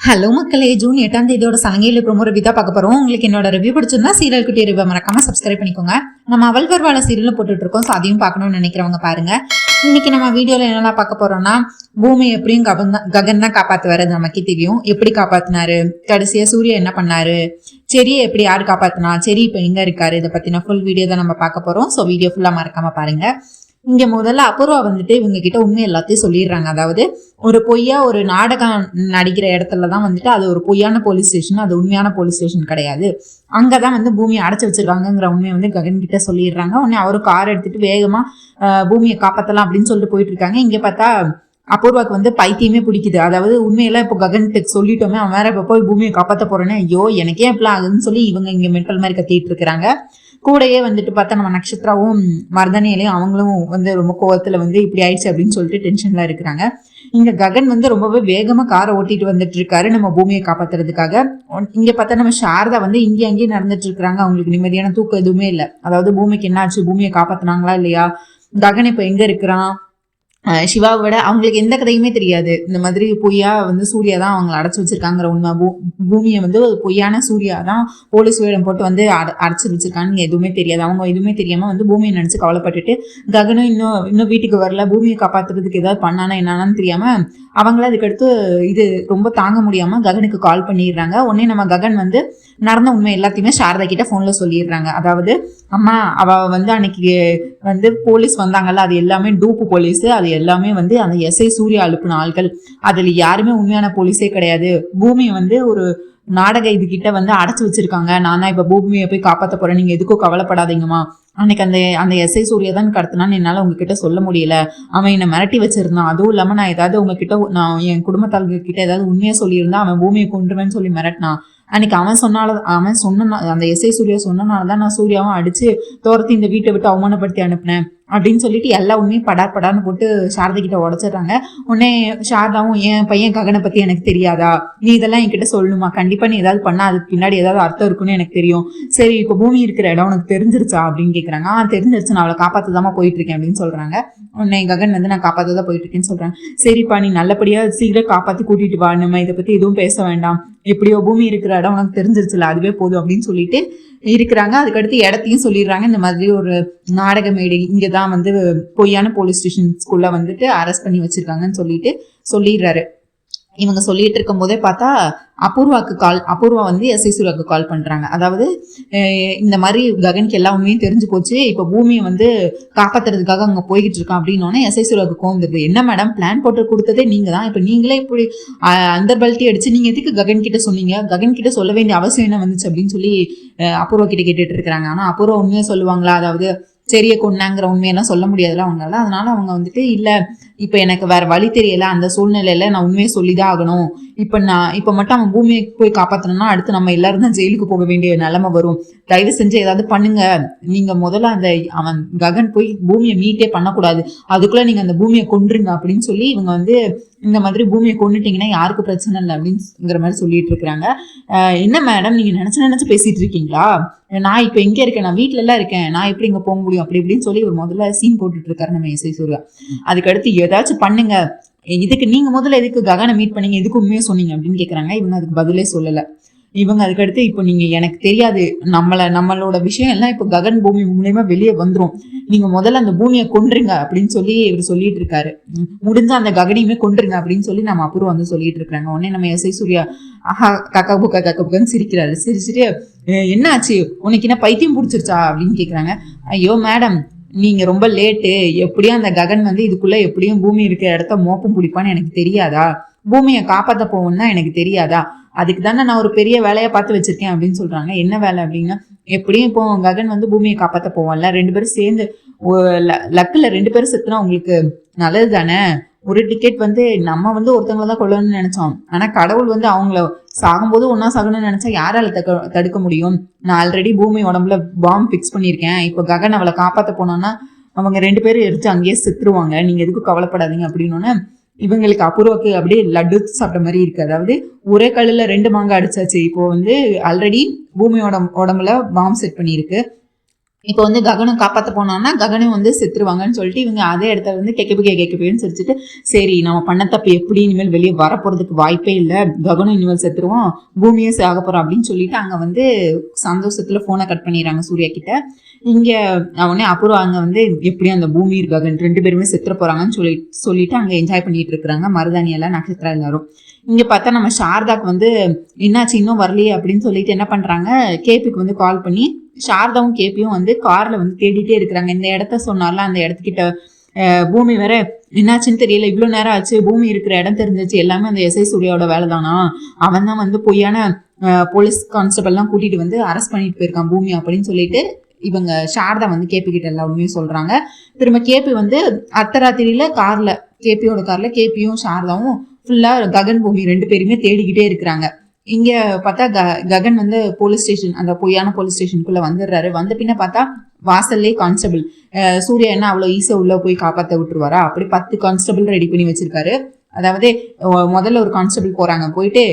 Hello மக்களே, June 8ஆம் தேதியோட சலங்கையில் promo review தான் பார்க்க போறோம். உங்களுக்கு என்னோட ரிவ்யூ பிடிச்சிருந்தா சீரியல் குட்டி ரிவ்யூ மறக்காம சப்ஸ்கிரைப் பண்ணிக்கோங்க. நம்ம அவள் வருவாள சீரியல் போட்டுட்டு இருக்கோம். ஸோ அதையும் பார்க்கணும்னு நினைக்கிறவங்க பாருங்க. இன்னைக்கு நம்ம வீடியோல என்னெல்லாம் பார்க்க போறோம்னா, பூமி எப்படியும் ககன் தான் காப்பாத்துவாரு, நமக்கே தெரியும். எப்படி காப்பாத்தினாரு, கடைசியா சூர்யா என்ன பண்ணாரு, செரியை எப்படி யாரு காப்பாத்தினா, செரி இப்ப எங்க இருக்காரு, இதை பத்தின ஃபுல் வீடியோ தான் நம்ம பார்க்க போறோம். ஸோ வீடியோ ஃபுல்லா மறக்காம பாருங்க. இங்க முதல்ல அபூர்வா வந்துட்டு இவங்க கிட்ட உண்மை எல்லாத்தையும் சொல்லிடுறாங்க. அதாவது ஒரு பொய்யா ஒரு நாடகம் நடிக்கிற இடத்துலதான் வந்துட்டு அது ஒரு பொய்யான போலீஸ் ஸ்டேஷன், அது உண்மையான போலீஸ் ஸ்டேஷன் கிடையாது. அங்கதான் வந்து பூமியை அடைச்சு வச்சிருக்காங்கிற உண்மையை வந்து ககன் கிட்ட சொல்லிடுறாங்க. உடனே அவரும் கார் எடுத்துட்டு வேகமா பூமியை காப்பாத்தலாம் அப்படின்னு சொல்லிட்டு போயிட்டு இருக்காங்க. இங்க பார்த்தா அபூர்வாக்கு வந்து பைத்தியமே பிடிக்குது. அதாவது உண்மையெல்லாம் இப்போ ககன்கிட்ட சொல்லிட்டோமே, அவன் வேற இப்போ போய் பூமியை காப்பாற்ற போறேன்னு, ஐயோ எனக்கே எப்படிலாம் ஆகுதுன்னு சொல்லி இவங்க இங்க மென்டல் மாதிரி கத்திட்டு இருக்கிறாங்க. கூடையே வந்துட்டு பார்த்தா நம்ம நட்சத்திராவும் மருதனையிலையும் அவங்களும் வந்து ரொம்ப கோவத்துல வந்து இப்படி ஆயிடுச்சு அப்படின்னு சொல்லிட்டு டென்ஷன்ல இருக்கிறாங்க. இங்க ககன் வந்து ரொம்பவே வேகமா காரை ஓட்டிட்டு வந்துட்டு இருக்காரு நம்ம பூமியை காப்பாத்துறதுக்காக. இங்க பார்த்தா நம்ம சாரதா வந்து இங்கே அங்கேயும் நடந்துட்டு இருக்காங்க. அவங்களுக்கு நிம்மதியான தூக்கம் எதுவுமே இல்லை. அதாவது பூமிக்கு என்ன ஆச்சு, பூமியை காப்பாத்தினாங்களா இல்லையா, ககன் இப்ப எங்க இருக்கிறான், சிவாவை விட அவங்களுக்கு எந்த கதையுமே தெரியாது. இந்த மாதிரி பொய்யா வந்து சூர்யா தான் அவங்களை அடைச்சு வச்சிருக்காங்கிற உண்மை, பூமியை வந்து பொய்யான சூர்யா தான் போலீஸ் வேடம் போட்டு வந்து அடைச்சு வச்சிருக்கான்னு எதுவுமே தெரியாது. அவங்க எதுவுமே தெரியாம வந்து பூமியை நினைச்சு கவலைப்பட்டுட்டு ககனும் இன்னும் வீட்டுக்கு வரல, பூமியை காப்பாத்துறதுக்கு ஏதாவது பண்ணானா என்னன்னு தெரியாம அவங்கள அதுக்கடுத்து இது ரொம்ப தாங்க முடியாம ககனுக்கு கால் பண்ணிடுறாங்க. உடனே நம்ம ககன் வந்து நடந்த உண்மை எல்லாத்தையுமே சாரதா கிட்ட போன்ல சொல்லிடுறாங்க. அதாவது அம்மா அவ வந்து அன்னைக்கு வந்து போலீஸ் வந்தாங்கல்ல, அது எல்லாமே டூப்பு போலீஸ், அது எல்லாமே வந்து அந்த எஸ்ஐ சூர்யா அனுப்பின ஆட்கள், அதுல யாருமே உண்மையான போலீஸே கிடையாது. பூமி வந்து ஒரு நாடக இது கிட்ட வந்து அடைச்சு வச்சிருக்காங்க. நான் தான் இப்ப பூமியை போய் காப்பாற்ற போறேன், நீங்க எதுக்கும் கவலைப்படாதீங்கம்மா. அன்னைக்கு அந்த எஸ்ஐ சூர்யா தான் கடத்தினான்னு என்னால உங்ககிட்ட சொல்ல முடியல. அவன் என்னை மிரட்டி வச்சிருந்தான். அதுவும் இல்லாம நான் ஏதாவது உங்ககிட்ட நான் என் குடும்பத்தாளுங்க கிட்ட ஏதாவது உண்மையை சொல்லியிருந்தா அவன் பூமியை கொண்டுருவேன்னு சொல்லி மிரட்டினான். அன்னைக்கு அவன் சொன்ன அந்த எஸ்ஐ சூர்யா சொன்னனாலதான் நான் சூர்யாவும் அடிச்சு தோரத்தி இந்த வீட்டை விட்டு அவமானப்படுத்தி அனுப்புனேன் அப்படின்னு சொல்லிட்டு எல்லா உண்மையும் படார்னு போட்டு சாரதா கிட்ட உடைச்சிடுறாங்க. உடனே சாரதாவும் என் பையன் ககனை பத்தி எனக்கு தெரியாதா, நீ இதெல்லாம் என்கிட்ட சொல்லணுமா, கண்டிப்பா நீ ஏதாவது பண்ணா அதுக்கு பின்னாடி ஏதாவது அர்த்தம் இருக்குன்னு எனக்கு தெரியும். சரி இப்ப பூமி இருக்கிற இடம் உனக்கு தெரிஞ்சிருச்சா அப்படின்னு கேக்குறாங்க. தெரிஞ்சிருச்சு, நான் அவளை காப்பாத்ததாமா போயிட்டு இருக்கேன் அப்படின்னு சொல்றாங்க. உடனே ககன் வந்து நான் காப்பாத்ததான் போயிட்டு இருக்கேன்னு சொல்றாங்க. சரிப்பா நீ நல்லபடியா சீக்கிரம் காப்பாத்தி கூட்டிட்டு வா, நம்ம இதை பத்தி எதுவும் பேச வேண்டாம், எப்படியோ பூமி இருக்கிற இடம் உனக்கு தெரிஞ்சிருச்சுல அதுவே போதும் அப்படின்னு சொல்லிட்டு இருக்கிறாங்க. அதுக்கடுத்து இடத்தையும் சொல்லிடுறாங்க. இந்த மாதிரி ஒரு நாடக மேடை இங்கதான் வந்து பொய்யான போலீஸ் ஸ்டேஷன்ஸ்குள்ள வந்துட்டு அரெஸ்ட் பண்ணி வச்சிருக்காங்கன்னு சொல்லிட்டு சொல்லிடுறாரு. இவங்க சொல்லிட்டு இருக்கும் போதே பார்த்தா அபூர்வா வந்து எஸ்ஐ சூர்யாவுக்கு கால் பண்றாங்க. அதாவது இந்த மாதிரி ககனுக்கு எல்லா உண்மையும் தெரிஞ்சு போச்சு, இப்ப பூமியை வந்து காப்பாத்துறதுக்காக அங்க போய்கிட்டு இருக்கான் அப்படின்னோடனே எஸ்ஐ சூர்யாவுக்கு கோந்துருது. என்ன மேடம், பிளான் போட்டு கொடுத்ததே நீங்க தான், இப்ப நீங்களே இப்படி அந்த பல்ட்டி அடிச்சு நீங்க எதுக்கு ககன் கிட்ட சொன்னீங்க, ககன் கிட்ட சொல்ல வேண்டிய அவசியம் என்ன வந்துச்சு அப்படின்னு சொல்லி அபூர்வா கிட்ட கேட்டுட்டு இருக்கிறாங்க. ஆனா அபூர்வா உண்மையை சொல்லுவாங்களா, அதாவது செரிய கொண்டாங்கிற உண்மையெல்லாம் சொல்ல முடியாதுல அவங்களால. அதனால அவங்க வந்துட்டு இல்ல இப்ப எனக்கு வேற வழி தெரியல, அந்த சூழ்நிலையில நான் உண்மையை சொல்லிதான் ஆகணும், இப்ப மட்டும் அவன் பூமியை போய் காப்பாத்தணும்னா அடுத்து நம்ம எல்லாரும் தான் ஜெயிலுக்கு போக வேண்டிய நிலைமை வரும், தயவு செஞ்சு ஏதாவது பண்ணுங்க, நீங்க முதல்ல அந்த அவன் ககன் போய் பூமியை மீட்டே பண்ணக்கூடாது, அதுக்குள்ள நீங்க அந்த பூமியை கொன்றுங்க அப்படின்னு சொல்லி இவங்க வந்து இந்த மாதிரி பூமியை கொண்டுட்டீங்கன்னா யாருக்கு பிரச்சனை இல்லை அப்படிங்கிற மாதிரி சொல்லிட்டு இருக்கிறாங்க. என்ன மேடம் நீங்க நினைச்சு பேசிட்டு இருக்கீங்களா, நான் இப்ப எங்க இருக்கேன், நான் வீட்டுல எல்லாம் இருக்கேன், நான் எப்படி இங்க போக முடியும் அப்படி இப்படின்னு சொல்லி ஒரு முதல்ல சீன் போட்டுட்டு இருக்காரு நம்ம எஸ்ஐ சூர்யா. அதுக்கடுத்து ஏதாச்சும் பண்ணுங்க, இதுக்கு நீங்க முதல்ல எதுக்கு ககனை மீட் பண்ணீங்க, எதுக்கு உண்மையை சொன்னீங்க அப்படின்னு கேக்குறாங்க. இவங்க அதுக்கு பதிலே சொல்லல. இவங்க அதுக்கடுத்து இப்போ நீங்க எனக்கு தெரியாது, நம்மளோட விஷயம் எல்லாம் இப்போ ககன் பூமி மூலியமா வெளியே வந்துரும், நீங்க முதல்ல அந்த பூமியை கொன்றுங்க அப்படின்னு சொல்லி இவர் சொல்லிட்டு இருக்காரு. முடிஞ்ச அந்த ககனையுமே கொன்றுங்க அப்படின்னு சொல்லி நம்ம அப்புறம் வந்து சொல்லிட்டு இருக்காங்க. உடனே நம்ம எஸ்ஐ சூர்யா ஆஹா கக்கா புக்கான்னு சிரிக்கிறாரு. சிரிச்சுட்டு என்ன ஆச்சு, உனக்கு என்ன பைத்தியம் பிடிச்சிருச்சா அப்படின்னு கேக்குறாங்க. ஐயோ மேடம் நீங்க ரொம்ப லேட்டு, எப்படியும் அந்த ககன் வந்து இதுக்குள்ள எப்படியும் பூமி இருக்கிற இடத்த மோப்பம் பிடிப்பான்னு எனக்கு தெரியாதா, பூமியை காப்பாற்ற போவோம்னா எனக்கு தெரியாதா, அதுக்கு தானே நான் ஒரு பெரிய வேலையை பார்த்து வச்சிருக்கேன் அப்படின்னு சொல்றாங்க. என்ன வேலை அப்படின்னா, எப்படியும் இப்போ ககன் வந்து பூமியை காப்பாற்ற போவான்ல, 2 பேரும் சேர்ந்து லக்குல 2 பேரும் செத்துனா உங்களுக்கு நல்லது தானே, ஒரு டிக்கெட் வந்து நம்ம வந்து ஒருத்தவங்களை தான் கொள்ளணும்னு நினைச்சோம், ஆனா கடவுள் வந்து அவங்கள சாகும்போது ஒன்னா சாகணும்னு நினைச்சா யாரால தடுக்க முடியும், நான் ஆல்ரெடி பூமி உடம்புல பாம்பு பிக்ஸ் பண்ணியிருக்கேன், இப்போ ககன் அவளை காப்பாற்ற போனோம்னா அவங்க 2 பேரும் எரிச்சு அங்கேயே செத்துருவாங்க, நீங்க எதுக்கும் கவலைப்படாதீங்க அப்படின்னு இவங்களுக்கு அபூர்வாக்கு அப்படியே லட்டு சாப்பிட்ட மாதிரி இருக்கு. அதாவது ஒரே கல்லுல 2 மாங்காய் அடிச்சாச்சு. இப்போ வந்து ஆல்ரெடி பூமியோட உடம்புல பாம்பு செட் பண்ணியிருக்கு, இப்போ வந்து ககனும் காப்பாற்ற போனோம்னா ககனும் வந்து செத்துருவாங்கன்னு சொல்லிட்டு இவங்க அதே இடத்துல வந்து கேட்கப்பேன்னு சிரிச்சுட்டு, சரி நம்ம பண்ண தப்பு எப்படி இனிமேல் வெளியே வரப்போறதுக்கு வாய்ப்பே இல்லை, ககனும் இனிமேல் செத்துருவோம், பூமியே சாக போறோம் அப்படின்னு சொல்லிட்டு அங்க வந்து சந்தோஷத்துல போனை கட் பண்ணிடுறாங்க சூர்யா கிட்ட. இங்க அவனே அப்புறம் அங்க வந்து எப்படியும் அந்த பூமி ககன் 2 பேருமே செத்துற போறாங்கன்னு சொல்லிட்டு அங்க என்ஜாய் பண்ணிட்டு இருக்கிறாங்க மருதாணி எல்லாம் நட்சத்திரம் எல்லாரும். இங்க பார்த்தா நம்ம சாரதாக்கு வந்து என்னாச்சு இன்னும் வரலையே அப்படின்னு சொல்லிட்டு என்ன பண்றாங்க, கேபிக்கு வந்து கால் பண்ணி சாரதாவும் கேபியும் வந்து கார்ல வந்து தேடிட்டே இருக்கிறாங்க. இந்த இடத்த சொன்னால அந்த இடத்துக்கிட்ட பூமி வேற என்னாச்சுன்னு தெரியல, இவ்வளவு நேரம் ஆச்சு, பூமி இருக்கிற இடம் தெரிஞ்சிச்சு, எல்லாமே அந்த எஸ்ஐ சூர்யாவோட வேலை தானா, அவன் தான் வந்து பொய்யான போலீஸ் கான்ஸ்டபிள் எல்லாம் கூட்டிட்டு வந்து அரெஸ்ட் பண்ணிட்டு போயிருக்கான் பூமி அப்படின்னு சொல்லிட்டு இவங்க சாரதா வந்து கேபி கிட்ட எல்லா உண்மையும் சொல்றாங்க. திரும்ப கேபி வந்து அர்த்தராத்திரியில கார்ல கேபியோட கார்ல கேபியும் சாரதாவும் ஃபுல்லா ககன் பூமி 2 பேருமே தேடிக்கிட்டே இருக்கிறாங்க. இங்க பார்த்தா ககன் வந்து போலீஸ் ஸ்டேஷன் அந்த பொய்யான போலீஸ் ஸ்டேஷனுக்குள்ள வந்துடுறாரு. வந்த பின்ன பார்த்தா வாசல்லே கான்ஸ்டபிள், சூர்யா என்ன அவ்வளவு ஈஸியா உள்ள போய் காப்பாத்த விட்டுருவாரா, அப்படி 10 கான்ஸ்டபிள் ரெடி பண்ணி வச்சிருக்காரு. அதாவது முதல்ல ஒரு கான்ஸ்டபிள் போறாங்க, போயிட்டு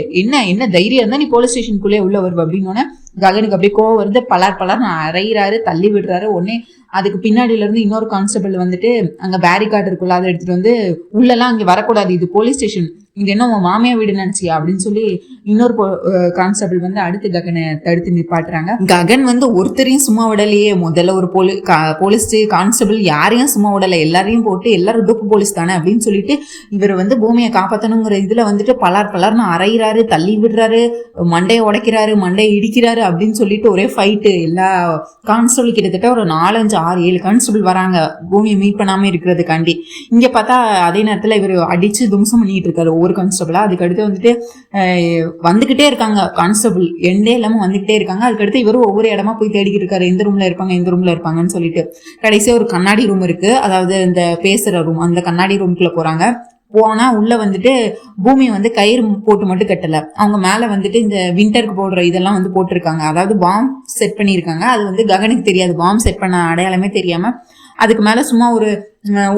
என்ன தைரியம் இருந்தா நீ போலீஸ் ஸ்டேஷனுக்குள்ளே உள்ள வருவ அப்படின்னு ககனுக்கு அப்படியே கோவம் வருது, பலர் அறையிறாரு, தள்ளி விடுறாரு. உடனே அதுக்கு பின்னாடியில இருந்து இன்னொரு கான்ஸ்டபிள் வந்துட்டு அங்க பேரிகார்டு இருக்குல்ல அதை எடுத்துட்டு வந்து உள்ளெல்லாம் அங்க வரக்கூடாது, இது போலீஸ் ஸ்டேஷன், இங்க என்ன உன் மாமியா வீடு நினைச்சியா அப்படின்னு சொல்லி இன்னொரு கான்ஸ்டபிள் வந்து அடுத்து ககனை தடுத்து நிப்பாட்டுறாங்க. ககன் வந்து ஒருத்தரையும் சும்மா விடலையே, முதல்ல ஒரு போலீஸ் கான்ஸ்டபிள் யாரையும் சும்மா விடலை, எல்லாரையும் போட்டு எல்லாரும் டூப்பு போலீஸ் தானே அப்படின்னு சொல்லிட்டு இவர் வந்து பூமியை காப்பாற்றணுங்கிற இதுல வந்துட்டு பலர்னு அறையிறாரு, தள்ளி விடுறாரு, மண்டையை உடைக்கிறாரு, மண்டையை இடிக்கிறாரு அப்படின்னு சொல்லிட்டு ஒரே ஃபைட்டு. எல்லா கான்ஸ்டபிள் கிட்டத்தட்ட ஒரு 4, 5, 6, 7 கான்ஸ்டபிள் வராங்க பூமியை மீட் பண்ணாம இருக்கிறதுக்காண்டி. இங்க பார்த்தா அதே நேரத்துல இவர் அடிச்சு தும்சம் பண்ணிட்டு இருக்காரு ஒவ்வொரு கான்ஸ்டபிளா. அதுக்கடுத்து வந்துட்டு வந்துகிட்டே இருக்காங்க கான்ஸ்டபிள், எண்டே இல்லாம வந்துகிட்டே இருக்காங்க. அதுக்கடுத்து இவரும் ஒவ்வொரு இடமா போய் தேடிக்கிட்டு இருக்காரு, எந்த ரூம்ல இருப்பாங்கன்னு சொல்லிட்டு. கடைசியா ஒரு கண்ணாடி ரூம் இருக்கு, அதாவது இந்த பேசுற ரூம், அந்த கண்ணாடி ரூம்குள்ள போறாங்க. போனா உள்ள வந்துட்டு பூமி வந்து கயிறு போட்டு மட்டும் கட்டல, அவங்க மேல வந்துட்டு இந்த விண்டருக்கு போடுற இதெல்லாம் வந்து போட்டிருக்காங்க, அதாவது பாம் செட் பண்ணியிருக்காங்க. அது வந்து ககனுக்கு தெரியாது, பாம் செட் பண்ண அடையாளமே தெரியாம அதுக்கு மேல சும்மா ஒரு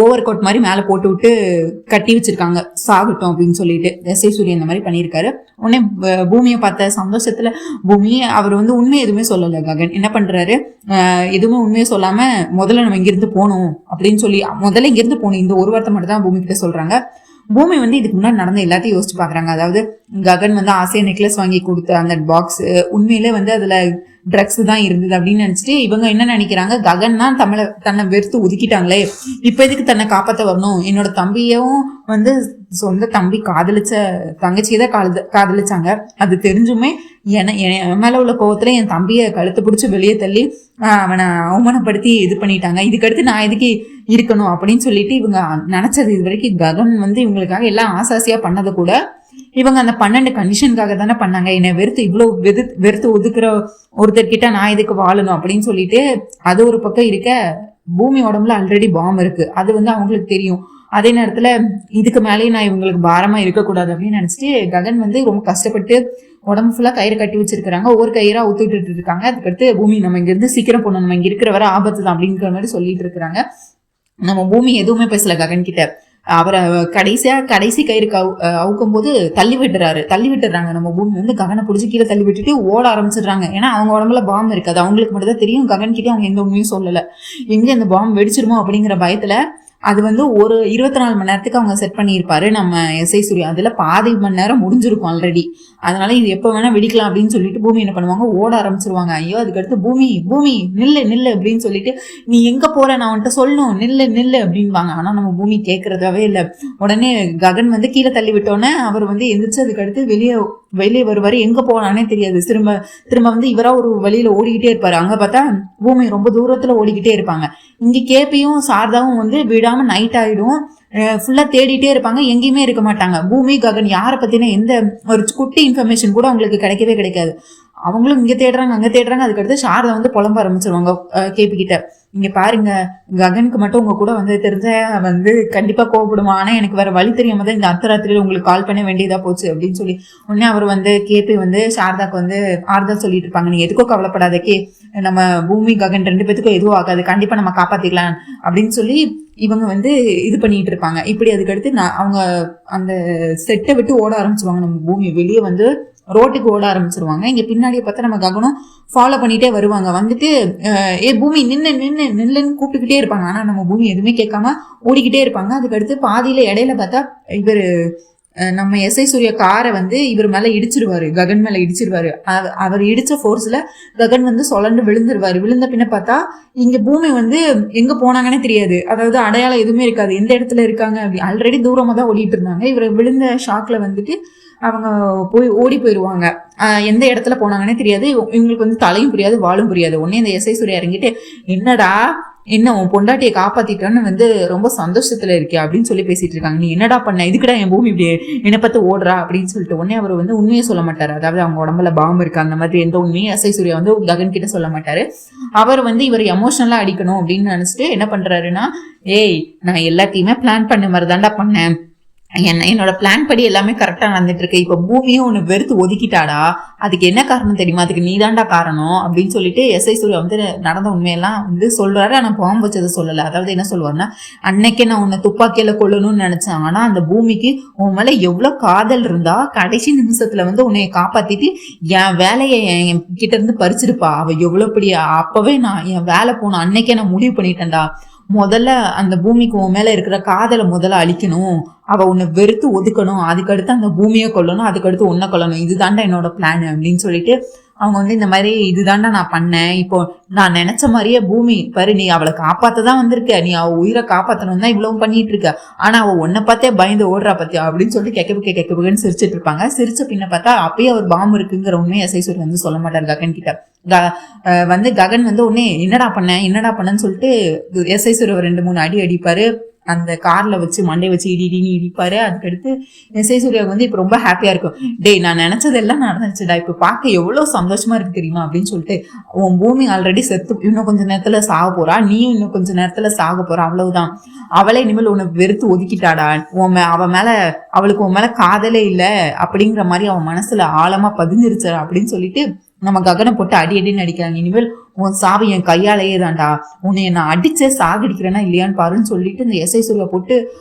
ஓவர் கோட் மாதிரி மேல போட்டு விட்டு கட்டி வச்சிருக்காங்க, சாகட்டும் அப்படின்னு சொல்லிட்டு. எஸ்ஐ சூர்யா இந்த மாதிரி பண்ணியிருக்காரு. உடனே பூமியை பார்த்த சந்தோஷத்துல பூமியை அவர் வந்து உண்மை எதுவுமே சொல்லல. ககன் என்ன பண்றாரு, எதுவுமே உண்மையை சொல்லாம முதல்ல நம்ம இங்கிருந்து போகணும் அப்படின்னு சொல்லி முதல்ல இங்கிருந்து போகணும் இந்த ஒரு வார்த்தை மட்டும் தான் பூமி கிட்ட சொல்றாங்க. பூமி வந்து இதுக்கு முன்னாடி நடந்த எல்லாத்தையும் யோசிச்சு பாக்குறாங்க. அதாவது ககன் வந்து ஆசையா நெக்லஸ் வாங்கி கொடுத்த அந்த பாக்ஸ் உண்மையிலே வந்து அதுல ட்ரக்ஸ் தான் இருந்தது அப்படின்னு நினைச்சிட்டு இவங்க என்ன நினைக்கிறாங்க, ககன் தான் தன்னை வெறுத்து ஒதுக்கிட்டாங்களே, இப்ப எதுக்கு தன்னை காப்பாத்த வரணும், என்னோட தம்பியும் வந்து சொந்த தம்பி காதலிச்ச தங்கச்சியதான் காதலிச்சாங்க, அது தெரிஞ்சுமே என் மேல உள்ள கோவத்துல என் தம்பிய கழுத்து பிடிச்சி வெளியே தள்ளி அவனை அவமானப்படுத்தி இது பண்ணிட்டாங்க, இதுக்கடுத்து நான் எதுக்கு இருக்கணும் அப்படின்னு சொல்லிட்டு இவங்க நினைச்சது. இது வரைக்கும் ககன் வந்து இவங்களுக்காக எல்லாம் ஆசாசியா பண்ணதை கூட இவங்க அந்த 12 கண்டிஷனுக்காக தானே பண்ணாங்க, என்னை வெறுத்து ஒதுக்குற ஒருத்தர்கிட்ட நான் இதுக்கு வாழணும் அப்படின்னு சொல்லிட்டு. அது ஒரு பக்கம் இருக்க, பூமி உடம்புல ஆல்ரெடி பாம் இருக்கு, அது வந்து அவங்களுக்கு தெரியும். அதே நேரத்துல இதுக்கு மேலேயே நான் இவங்களுக்கு பாரமா இருக்கக்கூடாது அப்படின்னு நினைச்சிட்டு ககன் வந்து ரொம்ப கஷ்டப்பட்டு உடம்பு ஃபுல்லா கயிறு கட்டி வச்சிருக்காங்க, ஒவ்வொரு கயிறா ஊத்துட்டு இருக்காங்க. அதுக்கடுத்து பூமி நம்ம இங்க இருந்து சீக்கிரம் போகணும், நம்ம இங்க இருக்கிற வர ஆபத்து தான் அப்படிங்கிற மாதிரி சொல்லிட்டு இருக்கிறாங்க. நம்ம பூமி எதுவுமே பேசல ககன் கிட்ட. அவரை கடைசி கயிறு அவுக்கும் போது தள்ளி விட்டுறாங்க. நம்ம பூமி வந்து ககனை பிடிச்சி கீழே தள்ளி விட்டுட்டு ஓட ஆரம்பிச்சிடுறாங்க. ஏன்னா அவங்க உடம்புல பாம் இருக்காது, அவங்களுக்கு மட்டும் தான் தெரியும். ககன் கிட்டே அவங்க எந்த உண்மையும் சொல்லல, எங்க இந்த பாம் வெடிச்சிருமோ அப்படிங்கிற பயத்துல. அது வந்து ஒரு 24 மணி நேரத்துக்கு அவங்க செட் பண்ணியிருப்பாரு நம்ம எஸ்ஐ சூர்யா, அதுல பாதி மணி நேரம் முடிஞ்சிருக்கும் ஆல்ரெடி. அதனால இது எப்போ வேணா வெடிக்கலாம் அப்படின்னு சொல்லிட்டு பூமி என்ன பண்ணுவாங்க, ஓட ஆரம்பிச்சிருவாங்க. ஐயோ, அதுக்கடுத்து பூமி நில்லு அப்படின்னு சொல்லிட்டு, நீ எங்க போற, நான் வந்துட்டு சொல்லணும், நில்லு அப்படின்வாங்க. ஆனா நம்ம பூமி கேட்கறதாவே இல்லை. உடனே ககன் வந்து கீழே தள்ளி விட்டோன்னே அவர் வந்து எந்திரிச்சு அதுக்கடுத்து வெளியே வருவாரு, எங்க போனானே தெரியாது. திரும்ப வந்து இவரா ஒரு வழியில ஓடிக்கிட்டே இருப்பாரு. அங்க பார்த்தா பூமி ரொம்ப தூரத்துல ஓடிக்கிட்டே இருப்பாங்க. இங்க கேபியும் சாரதாவும் வந்து விடாம நைட் ஆயிடும், ஃபுல்லா தேடிட்டே இருப்பாங்க, எங்கேயுமே இருக்க மாட்டாங்க. பூமி ககன் யாரை பத்தின எந்த ஒரு குட்டி இன்ஃபர்மேஷன் கூட அவங்களுக்கு கிடைக்காது. அவங்களும் இங்க தேடுறாங்க அங்க தேடுறாங்க. அதுக்கடுத்து சாரதா வந்து புலம்ப ஆரம்பிச்சிருவாங்க கேபி கிட்ட, இங்க பாருங்க, ககனுக்கு மட்டும் உங்க கூட வந்து தெரிஞ்ச வந்து கண்டிப்பா கோவப்படுவான், ஆனா எனக்கு வேற வழி தெரியாம தான் இந்த அர்த்தராத்திரியில உங்களுக்கு கால் பண்ண வேண்டியதா போச்சு அப்படின்னு சொல்லி. உடனே அவர் வந்து கேபி வந்து சாரதாக்கு வந்து ஆறுதல் சொல்லிட்டு இருப்பாங்க, நீ எதுக்கோ கவலைப்படாத, நம்ம பூமி ககன் 2 பேத்துக்கும் எதுவும் ஆகாது, கண்டிப்பா நம்ம காப்பாத்திக்கலாம் அப்படின்னு சொல்லி இவங்க வந்து இது பண்ணிட்டு இருப்பாங்க. இப்படி அதுக்கடுத்து அவங்க அந்த செட்டை விட்டு ஓட ஆரம்பிச்சுவாங்க. நம்ம பூமி வெளியே வந்து ரோட்டுக்கு ஓட ஆரம்பிச்சிருவாங்க. இங்க பின்னாடியே பார்த்தா நம்ம ககனும் ஃபாலோ பண்ணிட்டே வருவாங்க. வந்துட்டு பூமி நின்னுன்னு கூப்பிட்டுக்கிட்டே இருப்பாங்க. ஆனா நம்ம பூமி எதுவுமே கேட்காம ஓடிக்கிட்டே இருப்பாங்க. அதுக்கடுத்து பாதியில இடையில பார்த்தா இவர் நம்ம எஸ்ஐ சூர்யா காரை வந்து இவர் மேல இடிச்சிருவாரு, ககன் மேல இடிச்சிருவாரு. அவர் இடிச்ச ஃபோர்ஸ்ல ககன் வந்து சொலண்டு விழுந்துருவாரு. விழுந்த பின்ன பார்த்தா இங்க பூமி வந்து எங்க போனாங்கன்னே தெரியாது. அதாவது அடையாளம் எதுவுமே இருக்காது, எந்த இடத்துல இருக்காங்க அப்படி. ஆல்ரெடி தூரமா தான் ஓடிட்டு இருந்தாங்க. இவர் விழுந்த ஷாக்ல வந்துட்டு அவங்க ஓடி போயிடுவாங்க. எந்த இடத்துல போனாங்கன்னே தெரியாது. இவங்களுக்கு வந்து தலையும் புரியாது, வாழும் புரியாது. உடனே இந்த எஸ்ஐ சூர்யா இறங்கிட்டு, என்னடா என்ன உன் பொண்டாட்டியை காப்பாத்திட்டான்னு வந்து ரொம்ப சந்தோஷத்துல இருக்கே அப்படின்னு சொல்லி பேசிட்டு இருக்காங்க. நீ என்னடா பண்ண, இதுக்குடா என் பூமி இப்படி என்னை பார்த்து ஓடுறா அப்படின்னு சொல்லிட்டு உடனே அவர் வந்து உண்மையை சொல்ல மாட்டாரு. அதாவது அவங்க உடம்புல பாம்பு இருக்கு அந்த மாதிரி எந்த உண்மையும் எஸ்ஐ சூர்யா வந்து ககன் கிட்ட சொல்ல மாட்டாரு. அவர் வந்து இவர் எமோஷனலா அடிக்கணும் அப்படின்னு நினைச்சிட்டு என்ன பண்றாருன்னா, ஏய் நான் எல்லாத்தையுமே பிளான் பண்ண மாதிரி தாண்டா பண்ணேன், என்னோட பிளான் படி எல்லாமே கரெக்டா நடந்துட்டு இருக்கு. இப்ப பூமியும் உன்னை வெறுத்து ஒதுக்கிட்டாடா, அதுக்கு என்ன காரணம் தெரியுமா, அதுக்கு நீதாண்டா காரணம் அப்படின்னு சொல்லிட்டு எஸ்ஐ சூர்யா வந்து நடந்த உண்மையெல்லாம் வந்து சொல்றாரு. ஆனா பாம்பு வச்சதை சொல்லல. அதாவது என்ன சொல்லுவாருன்னா, அன்னைக்கே நான் உன்னை துப்பாக்கியில கொள்ளணும்னு நினைச்சேன், ஆனா அந்த பூமிக்கு உன் மேல எவ்வளவு காதல் இருந்தா கடைசி நிமிஷத்துல வந்து உன்னைய காப்பாத்திட்டு என் வேலையை என் கிட்ட இருந்து பறிச்சிருப்பா. அவ எவ்வளவு பெரிய, அப்பவே நான் என் வேலை போன அன்னைக்கே நான் முடிவு பண்ணிட்டேன்டா, முதல்ல அந்த பூமிக்கு உன் மேல இருக்கிற காதலை முதல்ல அழிக்கணும், அவ உன்னை வெறுத்து ஒதுக்கணும், அதுக்கடுத்து அந்த பூமியை கொல்லணும், அதுக்கடுத்து உன்னை கொல்லணும், இதுதான்டா என்னோட பிளான் அப்படின்னு சொல்லிட்டு அவங்க வந்து இந்த மாதிரி இதுதான்டா நான் பண்ணேன். இப்போ நான் நினைச்ச மாதிரியே பூமி பாரு, நீ அவளை காப்பாத்ததான் வந்திருக்க, நீ அவ உயிரை காப்பாத்தணும் தான் இவ்வளவு பண்ணிட்டு இருக்க, ஆனா அவ உன்னை பார்த்தே பயந்து ஓடுறா பத்தியா அப்படின்னு சொல்லிட்டு கெக்கப்புன்னு சிரிச்சிட்டு இருப்பாங்க. சிரிச்ச பின்ன பார்த்தா அப்பயே அவர் பாம்பு இருக்குங்கிற உண்மையை எஸ்ஐ சூர்யா வந்து சொல்ல மாட்டார் ககன் கிட்ட. வந்து ககன் வந்து உடனே என்னடா பண்ணன்னு சொல்லிட்டு எஸ்ஐ சூர்யா 2-3 அடி அடிப்பாரு. அந்த கார்ல வச்சு மண்டை வச்சு இடின்னு இடிப்பாரு. அதுக்கடுத்து எஸ்ஐ சூர்யா வந்து இப்ப ரொம்ப ஹாப்பியா இருக்கும். டேய் நான் நினைச்சதெல்லாம் நடந்துச்சுடா, இப்ப பார்க்க எவ்வளவு சந்தோஷமா இருக்கு தெரியுமா அப்படின்னு சொல்லிட்டு, உன் பூமி ஆல்ரெடி செத்து இன்னும் கொஞ்ச நேரத்துல சாக போறா, நீயும் இன்னும் கொஞ்ச நேரத்துல சாக போறா, அவ்வளவுதான், அவளே இனிமேல் உன்னை வெறுத்து ஒதுக்கிட்டாடா, அவ மேல அவளுக்கு உன் மேல காதலே இல்ல அப்படிங்கிற மாதிரி அவன் மனசுல ஆழமா பதிஞ்சிருச்சு அப்படின்னு சொல்லிட்டு நம்ம ககனை போட்டு அடின்னு அடிக்கிறாங்க. இனிமேல் உன் சாவி என் கையாலேயே தான்டா, உன்னை நான் அடிச்சே சாகடிக்கிறேன்னா இல்லையான்னு பாருன்னு சொல்லிட்டு இந்த எஸ்ஐ சூர்யா போட்டு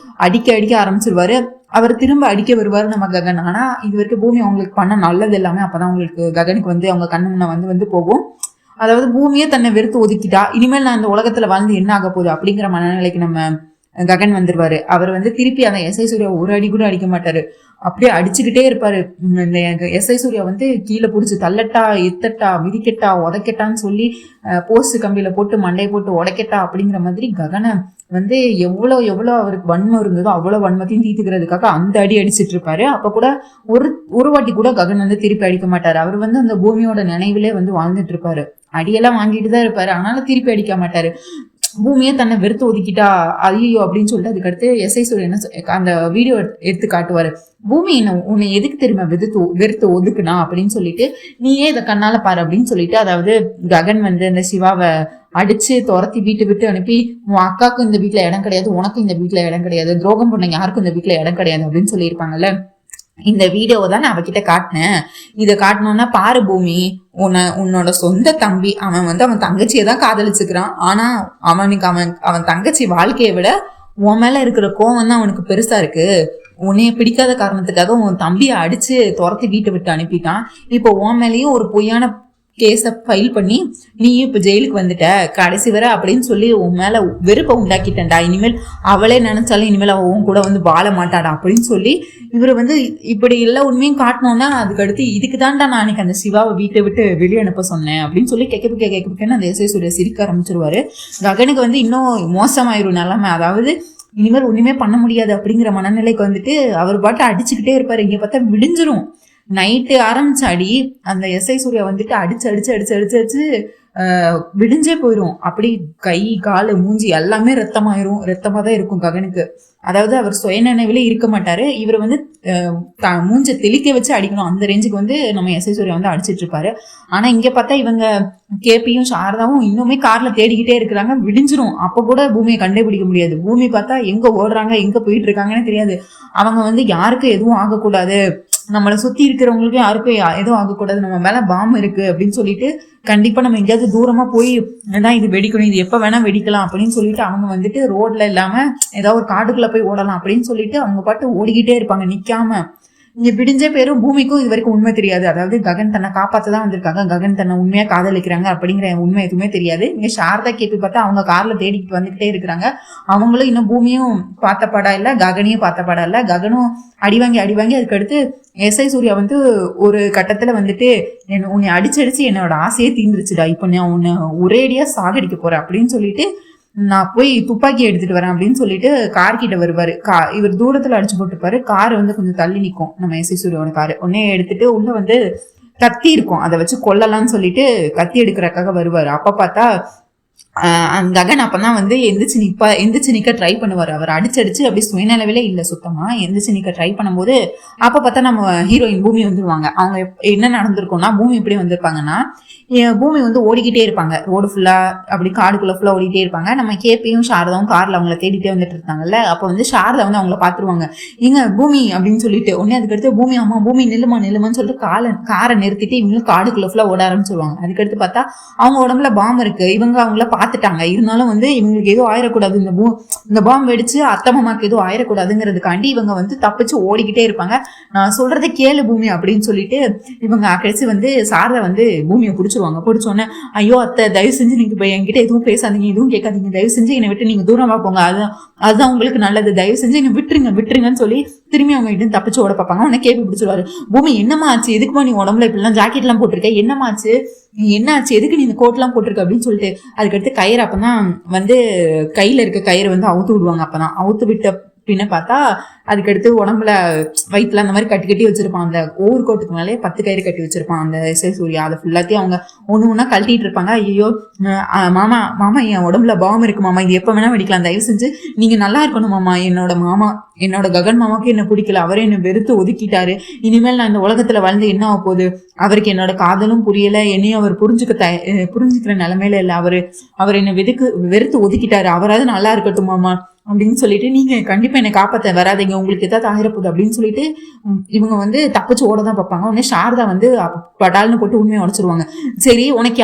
அடிக்க ஆரம்பிச்சிருவாரு. அவர் திரும்ப அடிக்க வருவாரு நம்ம ககன். ஆனா இது வரைக்கும் பூமி அவங்களுக்கு பண்ண நல்லது எல்லாமே அப்பதான் அவங்களுக்கு ககனுக்கு வந்து அவங்க கண்ணு முன்ன வந்து போகும். அதாவது பூமியே தன்னை வெறுத்து ஒதுக்கிட்டா, இனிமேல் நான் இந்த உலகத்துல வாழ்ந்து என்ன ஆக போகுது அப்படிங்கிற மனநிலைக்கு நம்ம ககன் வந்துருவாரு. அவர் வந்து திருப்பி அந்த எஸ்ஐ சூர்யா ஒரு அடி கூட அடிக்க மாட்டாரு, அப்படியே அடிச்சுக்கிட்டே இருப்பாரு. இந்த எஸ்ஐ சூர்யா வந்து கீழே பிடிச்சி தள்ளட்டா, எத்தட்டா, மிதிக்கட்டா, உதைக்கட்டான்னு சொல்லி போஸ்ட் கம்பியில போட்டு மண்டையை போட்டு உடைக்கட்டா அப்படிங்கிற மாதிரி ககனை வந்து எவ்வளோ அவருக்கு வன்மம் இருந்ததோ அவ்வளோ வன்மத்தையும் தீர்த்துக்கிறதுக்காக அந்த அடி அடிச்சிட்டு இருப்பாரு. அப்ப கூட ஒரு வாட்டி கூட ககன் வந்து திருப்பி அடிக்க மாட்டாரு. அவர் வந்து அந்த பூமியோட நினைவிலே வந்து வாழ்ந்துட்டு இருப்பாரு. அடியெல்லாம் வாங்கிட்டு தான் இருப்பாரு, ஆனாலும் திருப்பி அடிக்க மாட்டாரு. பூமியே தன்னை வெறுத்து ஒதுக்கிட்டா ஐயோ அப்படின்னு சொல்லிட்டு அதுக்கடுத்து எஸ்ஐ சூர்யா என்ன அந்த வீடியோ எடுத்து காட்டுவாரு. பூமி உன்னை எதுக்கு தெரியுமா வெறுத்து ஒதுக்குனா அப்படின்னு சொல்லிட்டு, நீயே இதை கண்ணால பாரு அப்படின்னு சொல்லிட்டு, அதாவது ககன் வந்து அந்த சிவாவை அடிச்சு துரத்தி வீட்டு விட்டு அனுப்பி, உன் அக்காவுக்கும் இந்த வீட்டுல இடம் கிடையாது, உனக்கும் இந்த வீட்டுல இடம் கிடையாது, துரோகம் பண்ண யாருக்கும் இந்த வீட்டுல இடம் கிடையாது அப்படின்னு சொல்லியிருப்பாங்கல்ல. இந்த வீடியோவை தான் நான் அவகிட்ட காட்டினேன், இதை காட்டணும்னா பாரு பூமி, உன்னோட சொந்த தம்பி அவன் வந்து அவன் தங்கச்சியை தான் காதலிச்சுக்கிறான், ஆனா அவன் தங்கச்சி வாழ்க்கையை விட உன் மேல இருக்கிற கோவம் தான் அவனுக்கு பெருசா இருக்கு, உன்னைய பிடிக்காத காரணத்துக்காக உன் தம்பியை அடிச்சு துரத்தி வீட்டை விட்டு அனுப்பிட்டான், இப்போ உன் மேலேயும் ஒரு பொய்யான கேஸை ஃபைல் பண்ணி நீயும் இப்போ ஜெயிலுக்கு வந்துட்ட கடைசி வர அப்படின்னு சொல்லி உன் மேல வெறுப்பை உண்டாக்கிட்டேன்டா, இனிமேல் அவளே நினைச்சாலும் இனிமேல் அவன் உன் கூட வந்து வாழ மாட்டாடா அப்படின்னு சொல்லி இவர் வந்து இப்படி எல்லா உண்மையும் காட்டணும்னா அதுக்கடுத்து இதுக்கு தான்டா நான் அன்னைக்கு அந்த சிவாவை வீட்டை விட்டு வெளியே அனுப்ப சொன்னேன் அப்படின்னு சொல்லி கேட்கன்னு அந்த எஸ்ஐ சூர்யா சிரிக்க ஆரம்பிச்சிருவாரு. ககனுக்கு வந்து இன்னும் மோசமாயிரும் நிலைமை. அதாவது இனிமேல் ஒண்ணுமே பண்ண முடியாது அப்படிங்கிற மனநிலைக்கு வந்துட்டு அவர் பாட்டு அடிச்சுக்கிட்டே இருப்பாரு. இங்க பார்த்தா விடிஞ்சிரும். நைட்டு ஆரம்பிச்ச அடி அந்த எஸ்ஐ சூர்யா வந்துட்டு அடிச்சு விடிஞ்சே போயிடும். அப்படி கை காலு மூஞ்சி எல்லாமே ரத்தமா தான் இருக்கும் ககனுக்கு. அதாவது அவர் சுய நினைவிலே இருக்க மாட்டாரு. இவர் வந்து மூஞ்சை தெளிக்க வச்சு அடிக்கணும் அந்த ரேஞ்சுக்கு வந்து நம்ம எஸ்ஐ சூர்யா வந்து அடிச்சிட்டு இருப்பாரு. ஆனா இங்க பார்த்தா இவங்க கேபியும் சாரதாவும் இன்னுமே கார்ல தேடிக்கிட்டே இருக்கிறாங்க. விடிஞ்சிரும். அப்ப கூட பூமியை கண்டுபிடிக்க முடியாது. பூமி பார்த்தா எங்க ஓடுறாங்க எங்க போயிட்டு இருக்காங்கன்னு தெரியாது. அவங்க வந்து யாருக்கும் எதுவும் ஆகக்கூடாது, நம்மளை சுத்தி இருக்கிறவங்களுக்கு யாருக்கும் எதுவும் ஆகக்கூடாது, நம்ம மேல பாம்பு இருக்கு அப்படின்னு சொல்லிட்டு கண்டிப்பா நம்ம எங்கேயாவது தூரமா போய் தான் இது வெடிக்கணும், இது எப்ப வேணா வெடிக்கலாம் அப்படின்னு சொல்லிட்டு அவங்க வந்துட்டு ரோட்ல இல்லாம ஏதாவது ஒரு காட்டுக்குள்ள போய் ஓடலாம் அப்படின்னு சொல்லிட்டு அவங்க பாட்டு ஓடிக்கிட்டே இருப்பாங்க நிக்காம. இங்க விடிஞ்ச பேரும் பூமிக்கும் இது வரைக்கும் உண்மை தெரியாது. அதாவது ககன் தன்னை காப்பாத்ததான் வந்திருக்காங்க, ககன் தன்னை உண்மையா காதலிக்கிறாங்க அப்படிங்கிற உண்மை எதுவுமே தெரியாது. இங்க சாரதா கேபி பார்த்தா அவங்க கார்ல தேடிக்கிட்டு வந்துகிட்டே இருக்கிறாங்க. அவங்களும் இன்னும் பூமியும் பார்த்த படம் இல்ல, ககனையும் பார்த்த படம் இல்ல. ககனும் அடிவாங்கி அதுக்கு அடுத்து எஸ்ஐ சூர்யா வந்து ஒரு கட்டத்துல வந்துட்டு உன்னை அடிச்சு என்னோட ஆசையே தீந்துருச்சுடா, இப்ப நான் உன்னை ஒரேடியா சாகடிக்க போறேன் அப்படின்னு சொல்லிட்டு நான் போய் துப்பாக்கி எடுத்துட்டு வரேன் அப்படின்னு சொல்லிட்டு கார் கிட்ட வருவாரு. இவர் தூரத்துல அடிச்சு போட்டுப்பாரு. கார் வந்து கொஞ்சம் தள்ளி நிற்கும் நம்ம எஸ்ஐ சூர்யாவோட காரு. உடனே எடுத்துட்டு உள்ள வந்து கத்தி இருக்கும், அதை வச்சு கொல்லலாம்னு சொல்லிட்டு கத்தி எடுக்கிறக்காக வருவாரு. அப்ப பார்த்தா ககன் அப்பதான் வந்து எந்திரிச்சு நிக்க ட்ரை பண்ணுவாரு. அவர் அடிச்சு அப்படி சுயநலவிலே இல்ல, சுத்தமா எந்திரிச்சு நிக்க ட்ரை பண்ணும்போது அப்ப பார்த்தா நம்ம ஹீரோயின் பூமி வந்துருவாங்க. அவங்க என்ன நடந்திருக்கும்னா, பூமி எப்படி வந்திருப்பாங்கன்னா, பூமி வந்து ஓடிக்கிட்டே இருப்பாங்க ரோடு ஃபுல்லா, அப்படி காடுக்குள்ள ஃபுல்லா ஓடிட்டே இருப்பாங்க. நம்ம கேபியும் சாரதாவும் கார்ல அவங்கள தேடிட்டே வந்துட்டு இருந்தாங்கல்ல. அப்ப வந்து சாரதா வந்து அவங்கள பாத்துருவாங்க, இங்க பூமி அப்படின்னு சொல்லிட்டு. உடனே அதுக்கடுத்து பூமி அம்மா பூமி நில்லுமான்னு சொல்லிட்டு காரை நிறுத்திட்டு இவங்களும் காடுக்குள்ள ஃபுல்லா ஓட ஆரம்பிச்சிருவாங்க. அதுக்கடுத்து பார்த்தா அவங்க உடம்புல பாம்பு இருக்கு. இவங்க அவங்கள பாத்துட்டாங்க, இருந்தாலும் வந்து இவங்களுக்கு எதுவும் ஆயிடக்கூடாது, இந்த பாம்பு வெடிச்சு அத்தை மாமாக்கு எதுவும் ஆயிடக்கூடாதுங்கிறதுக்காண்டி இவங்க வந்து தப்பிச்சு ஓடிக்கிட்டே இருப்பாங்க. நான் சொல்றதை கேளு பூமி அப்படின்னு சொல்லிட்டு இவங்க கழிச்சு வந்து சாரதா வந்து பூமியை பிடிச்சோன்னே, ஐயோ அத்தை தயவு செஞ்சு நீங்க போய் என்கிட்ட எதுவும் பேசாதீங்க, எதுவும் கேட்காதீங்க, தயவு செஞ்சு என்னை விட்டு நீங்க தூரமா போங்க, அதுதான் உங்களுக்கு நல்லது, தயவு செஞ்சு என்னை விட்டுருங்கன்னு சொல்லி திரும்பி அவங்க கிட்ட தப்பிச்சு ஓட பார்ப்பாங்க. உடனே கேபி பிடிச்சிருவாரு, பூமி என்னமா ஆச்சு, எதுக்குமா நீ உடம்புல இப்படிலாம் ஜாக்கெட் எல்லாம் போட்டிருக்க, என்னமாச்சு, என்னாச்சு, எதுக்கு நீ இந்த கோட் எல்லாம் போட்டிருக்க அப்படின்னு சொல்லிட்டு அதுக்கடுத்து கயிறு அப்பதான் வந்து கையில இருக்க கயிறு வந்து அவுத்து விடுவாங்க. அப்பதான் அவுத்து விட்ட பின்ன பார்த்தா அதுக்கடுத்து உடம்புல வயிற்றுல அந்த மாதிரி கட்டி வச்சிருப்பான். அந்த ஓவர் கோட்டுக்கு மேலே 10 கயிறு கட்டி வச்சிருப்பான் அந்த எஸ்ஐ சூர்யா. அதை ஃபுல்லாத்தையும் அவங்க ஒண்ணா கழட்டிட்டு இருப்பாங்க. ஐயோ மாமா என் உடம்புல பாம்பு இருக்கு மாமா, இது எப்ப வேணா வெடிக்கலாம், தயவு செஞ்சு நீங்க நல்லா இருக்கணும் மாமா, என்னோட ககன் மாமாவுக்கு என்ன பிடிக்கல, அவரே என்ன வெறுத்து ஒதுக்கிட்டாரு, இனிமேல் நான் இந்த உலகத்துல வாழ்ந்து என்ன ஆக போகுது, அவருக்கு என்னோட காதலும் புரியல, என்னையும் அவர் புரிஞ்சுக்கிற நிலைமையில இல்ல, அவர் என்ன வெறுத்து ஒதுக்கிட்டாரு, அவராது நல்லா இருக்கட்டும் மாமா அப்படின்னு சொல்லிட்டு நீங்க கண்டிப்பா என்னை காப்பாத்த வராதிங்க, உங்களுக்கு ஏதாவது ஆகிரப்போகுது அப்படின்னு சொல்லிட்டு இவங்க வந்து தப்பிச்சு ஓடதான் பார்ப்பாங்க. உடனே சாரதா வந்து படால்னு போட்டு உண்மையை உடைச்சிருவாங்க. சரி உனக்கு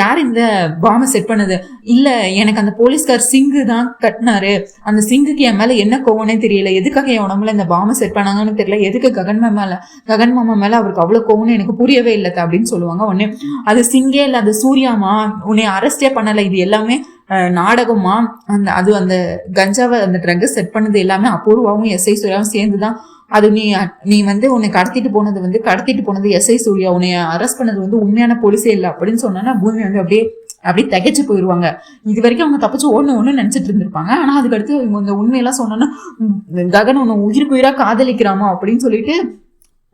யார் இந்த பாம்பை செட் பண்ணது? இல்ல எனக்கு அந்த போலீஸ்கார் சிங்கு தான் கட்டினாரு, அந்த சிங்குக்கு என் மேல என்ன கோவனே தெரியல, எதுக்காக என் உடம்புல இந்த பாம்பை செட் பண்ணாங்கன்னு தெரியல, எதுக்கு ககன் மாமா மேல அவருக்கு அவ்வளவு கோவம்னு எனக்கு புரியவே இல்லை அப்படின்னு சொல்லுவாங்க. உடனே அது சிங்கே இல்ல, அது சூர்யாமா, உன்னை அரெஸ்டே பண்ணல, இது எல்லாமே நாடகமா, அந்த கஞ்சாவை அந்த ட்ரக் செட் பண்ணது எல்லாமே அபூர்வாவும் எஸ்ஐ சூர்யாவும் சேர்ந்துதான். அது நீ வந்து உன்னை கடத்திட்டு போனது எஸ்ஐ சூர்யா, உன்னை அரெஸ்ட் பண்ணது வந்து உண்மையான போலீஸே இல்லை அப்படின்னு சொன்னா பூமி வந்து அப்படியே திகைச்சு போயிருவாங்க. இது வரைக்கும் அவங்க தப்பிச்சு ஒண்ணு நினைச்சிட்டு இருந்திருப்பாங்க. ஆனா அதுக்கடுத்து இவங்க இந்த உண்மையெல்லாம் சொன்னோன்னா, ககன் உன்னை உயிரா காதலிக்கிறாமா அப்படின்னு சொல்லிட்டு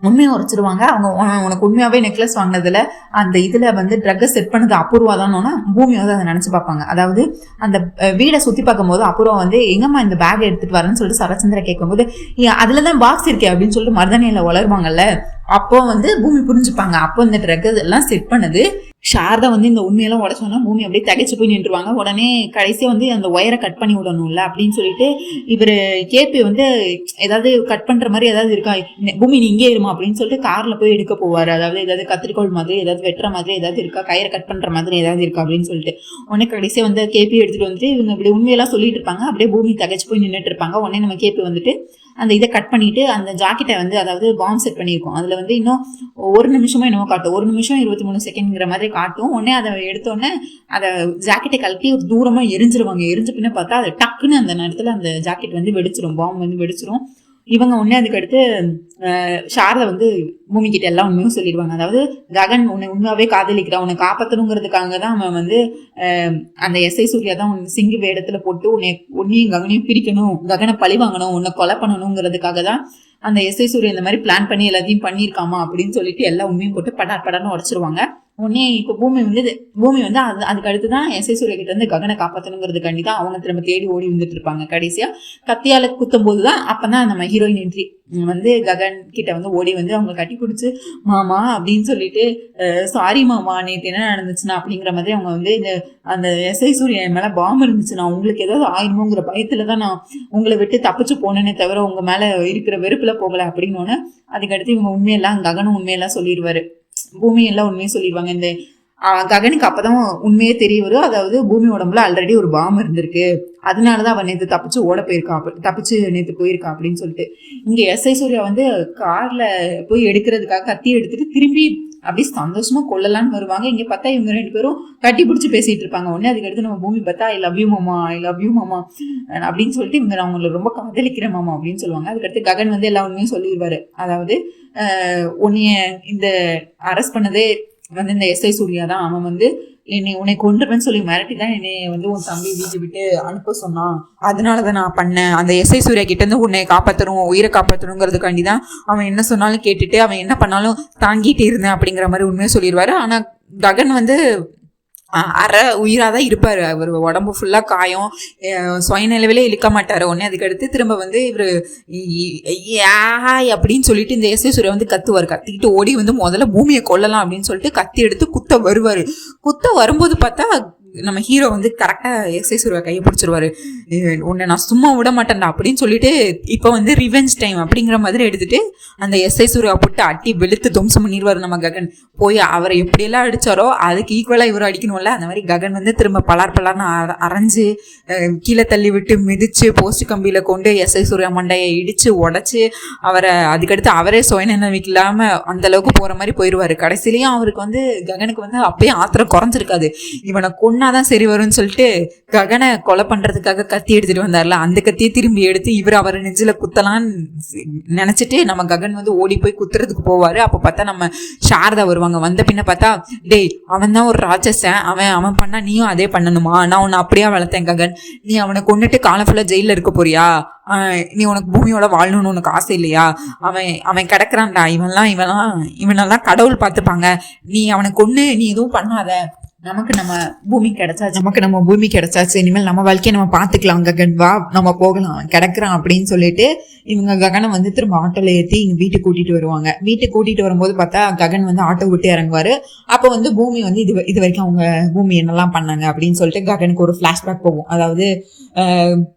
உண்மையை உரைச்சிருவாங்க. அவங்க உனக்கு உண்மையாவே நெக்லஸ் வாங்கினதுல அந்த இதுல வந்து ட்ரக்கை செட் பண்ணது அபூர்வா தானோன்னா பூமி வந்து அதை நினைச்சு பார்ப்பாங்க. அதாவது அந்த வீடை சுத்தி பார்க்கும் போது அபூர்வா வந்து எங்கம்மா இந்த பேக் எடுத்துட்டு வரேன்னு சொல்லிட்டு சரச்சந்திர கேட்கும்போது அதுலதான் பாக்ஸ் இருக்கே அப்படின்னு சொல்லிட்டு மருதானியில வளருவாங்கல்ல. அப்போ வந்து பூமி புரிஞ்சுப்பாங்க, அப்போ இந்த ட்ரக் எல்லாம் செட் பண்ணது சாரதா வந்து இந்த உண்மையெல்லாம் உடச்சோன்னா பூமி அப்படியே தகைச்சு போய் நின்றுவாங்க. உடனே கடைசியா வந்து அந்த ஒயரை கட் பண்ணி விடணும்ல அப்படின்னு சொல்லிட்டு இவரு கேபி வந்து ஏதாவது கட் பண்ற மாதிரி ஏதாவது இருக்கா, பூமி நீ இங்கே இருமா அப்படின்னு சொல்லிட்டு கார்ல போய் எடுக்க போவாரு. அதாவது ஏதாவது கத்திரிக்கோள் மாதிரி ஏதாவது வெட்டுற மாதிரி ஏதாவது இருக்கா, கயிறை கட் பண்ற மாதிரி ஏதாவது இருக்கா அப்படின்னு சொல்லிட்டு உடனே கடைசியா வந்து கேபி எடுத்துட்டு வந்துட்டு இவங்க இப்படி உண்மையெல்லாம் சொல்லிட்டு இருப்பாங்க. அப்படியே பூமி தகைச்சு போய் நின்றுட்டு இருப்பாங்க. உடனே நம்ம கேபி வந்துட்டு அந்த இதை கட் பண்ணிட்டு அந்த ஜாக்கெட்டை வந்து அதாவது பாம்பு செட் பண்ணியிருக்கோம், அதுல வந்து இன்னும் 1 நிமிஷமா என்னவோ காட்டும், 1 நிமிஷம் 23 செகண்ட்ங்கிற மாதிரி காட்டும். உடனே அதை எடுத்தோடனே அதை ஜாக்கெட்டை கழட்டி ஒரு தூரமா எரிஞ்சிருவாங்க. எரிஞ்ச பின்ன பார்த்தா அது டக்குன்னு அந்த நேரத்துல அந்த ஜாக்கெட் வந்து வெடிச்சிரும், பாம்பு வந்து வெடிச்சிரும். இவங்க உடனே அதுக்கு அடுத்து சாரதா வந்து பூமி கிட்ட எல்லாம் உண்மையும் சொல்லிடுவாங்க. அதாவது ககன் உன்னை உண்மையாவே காதலிக்கிறான், உன்னை காப்பாற்றணுங்கிறதுக்காக தான் அவன் வந்து அந்த எஸ்ஐ சூர்யா தான் சிங்கு வேடத்துல போட்டு உன்னையும் ககனையும் பிரிக்கணும், ககனை பழி வாங்கணும், உன்னை கொலை பண்ணணுங்கிறதுக்காக தான் அந்த எஸ்ஐ சூர்யா இந்த மாதிரி பிளான் பண்ணி எல்லாத்தையும் பண்ணியிருக்காமா அப்படின்னு சொல்லிட்டு எல்லா உண்மையும் போட்டு படார்னு உடைச்சிருவாங்க. உடனே இப்போ பூமி வந்து அதுக்கு அடுத்துதான் எஸ்ஐ சூர்யா கிட்ட இருந்து ககனை காப்பாற்றணுங்கிறதுக்காண்டி தான் அவங்க திரும்ப தேடி ஓடி வந்துட்டு இருப்பாங்க. கடைசியா கத்தியால குத்தும் போதுதான் அப்பதான் நம்ம ஹீரோயின் என்ட்ரி வந்து ககன் கிட்ட வந்து ஓடி வந்து அவங்க கட்டி பிடிச்சு மாமா அப்படின்னு சொல்லிட்டு சாரி மாமா நேற்று என்ன நடந்துச்சுன்னா அப்படிங்கிற மாதிரி அவங்க வந்து அந்த எஸ்ஐ சூர்யா மேல பாம்பு இருந்துச்சுன்னா உங்களுக்கு ஏதாவது ஆயிரமோங்கிற பயத்துலதான் நான் உங்களை விட்டு தப்பிச்சு போனேனே தவிர உங்க மேல இருக்கிற வெறுப்புல போகல அப்படின்னு. அதுக்கடுத்து இவங்க உண்மையெல்லாம் ககனும் உண்மையெல்லாம் சொல்லிடுவாரு, பூமி எல்லாம் உண்மையை சொல்லிடுவாங்க. இந்த ககனுக்கு அப்பதான் உண்மையே தெரிய வரும். அதாவது பூமி உடம்புல ஆல்ரெடி ஒரு பாம் இருந்திருக்கு, அதனாலதான் அவன் நேற்று தப்பிச்சு ஓட போயிருக்கான், தப்பிச்சு நேற்று போயிருக்கான் அப்படின்னு சொல்லிட்டு இங்க எஸ்ஐ சூர்யா வந்து கார்ல போய் எடுக்கிறதுக்காக கத்தி எடுத்துட்டு திரும்பி அப்படி சந்தோஷமா கொள்ளலான்னு வருவாங்க. இங்க பார்த்தா இவங்க 2 பேரும் கட்டி பிடிச்சி பேசிட்டு இருப்பாங்க. உடனே அதுக்கடுத்து நம்ம பூமி பார்த்தா ஐ லவ் யூ மாமா, ஐ லவ் யூ மாமா அப்படின்னு சொல்லிட்டு இவங்க அவங்களை ரொம்ப காதலிக்கிறேன் மாமா அப்படின்னு சொல்லுவாங்க. அதுக்கடுத்து ககன் வந்து எல்லா உண்மையும் சொல்லிடுவாரு. அதாவது உன்னைய இந்த அரெஸ்ட் பண்ணதே வந்து இந்த எஸ்ஐ சூர்யா தான். அவன் வந்து உன்னை கொண்டுருவேன்னு சொல்லி மிரட்டி தான் என்னை வந்து உன் தம்பி வீட்டை விட்டு அனுப்ப சொன்னான், அதனாலதான் நான் பண்ணேன். அந்த எஸ்ஐ சூர்யா கிட்ட இருந்து உன்னை காப்பாற்றணும், உயிரை காப்பாற்றணுங்கிறதுக்காண்டி தான் அவன் என்ன சொன்னாலும் கேட்டுட்டு அவன் என்ன பண்ணாலும் தாங்கிட்டு இருந்தேன் அப்படிங்கிற மாதிரி உண்மையை சொல்லிடுவாரு. ஆனா ககன் வந்து உயிராக தான் இருப்பார். அவர் உடம்பு ஃபுல்லாக காயம், சுயநிலவிலே இழுக்க மாட்டார். உடனே அதுக்கடுத்து திரும்ப வந்து இவர் அப்படின்னு சொல்லிட்டு இந்த எஸ்ஐ சூர்யா வந்து கத்திக்கிட்டு ஓடி வந்து முதல்ல பூமியை கொல்லலாம் அப்படின்னு சொல்லிட்டு கத்தி எடுத்து குத்த வருவார். குத்த வரும்போது பார்த்தா நம்ம ஹீரோ வந்து கரெக்டாக எஸ்ஐ சூர்யா கையை பிடிச்சிருவாரு. உன்னை நான் சும்மா விட மாட்டேன்டா அப்படின்னு சொல்லிட்டு இப்போ வந்து ரிவெஞ்ச் டைம் அப்படிங்கிற மாதிரி எடுத்துட்டு அந்த எஸ்ஐ சூர்யா போட்டு அட்டி வெளுத்து துவம்சம் பண்ணிடுவார் நம்ம ககன். போய் அவரை எப்படியெல்லாம் அடித்தாரோ அதுக்கு ஈக்குவலாக இவரை அடிக்கணும்ல, அந்த மாதிரி ககன் வந்து திரும்ப பலார்னு அரைஞ்சு கீழே தள்ளி விட்டு மிதிச்சு போஸ்ட் கம்பியில் கொண்டு எஸ்ஐ சூர்யா மண்டையை இடித்து உடச்சி அவரை அதுக்கடுத்து அவரே சுயநினைவுக்கு இல்லாமல் அந்த அளவுக்கு போகிற மாதிரி போயிடுவார். கடைசிலையும் அவருக்கு வந்து ககனுக்கு வந்து அப்பயே ஆத்திரம் குறைஞ்சிருக்காது. இவனை கொன்னாதான் சரி வரும்னு சொல்லிட்டு ககனை கொலை பண்றதுக்காக கத்தி எடுத்துட்டு வந்தார்ல, அந்த கத்தியை திரும்பி எடுத்து இவர் அவரை நெஞ்சில குத்தலான்னு நினைச்சிட்டு நம்ம ககன் வந்து ஓடி போய் குத்துறதுக்கு போவாரு. அப்ப பார்த்தா நம்ம சாரதா வருவாங்க. வந்த பின்ன பார்த்தா டேய் அவன் தான் ஒரு ராட்சசன், அவன் பண்ணா நீயும் அதே பண்ணணுமா, நான் உன்னை அப்படியே வளர்த்தேன் ககன், நீ அவனை கொண்டுட்டு காலம் ஃபுல்லா ஜெயில இருக்க போறியா, நீ உனக்கு பூமியோட வாழணும்னு உனக்கு ஆசை இல்லையா, அவன் கிடக்குறான்டா, இவனெல்லாம் கடவுள் பார்த்துப்பாங்க, நீ அவனை கொண்டு நீ எதுவும் பண்ணாத, நமக்கு நம்ம பூமி கிடைச்சாச்சு, இனிமேல் நம்ம வாழ்க்கையை நம்ம பார்த்துக்கலாம் ககன், வா நம்ம போகலாம், கிடக்குறான் அப்படின்னு சொல்லிட்டு இவங்க ககனை வந்து திரும்ப ஆட்டோல ஏற்றி இங்க வீட்டுக்கு கூட்டிட்டு வருவாங்க. வீட்டுக்கு கூட்டிட்டு வரும்போது பார்த்தா ககன் வந்து ஆட்டோ விட்டு இறங்குவாரு. அப்போ வந்து பூமி வந்து இது வரைக்கும் அவங்க பூமி என்னெல்லாம் பண்ணாங்க அப்படின்னு சொல்லிட்டு ககனுக்கு ஒரு ஃபிளாஷ்பேக் போகும். அதாவது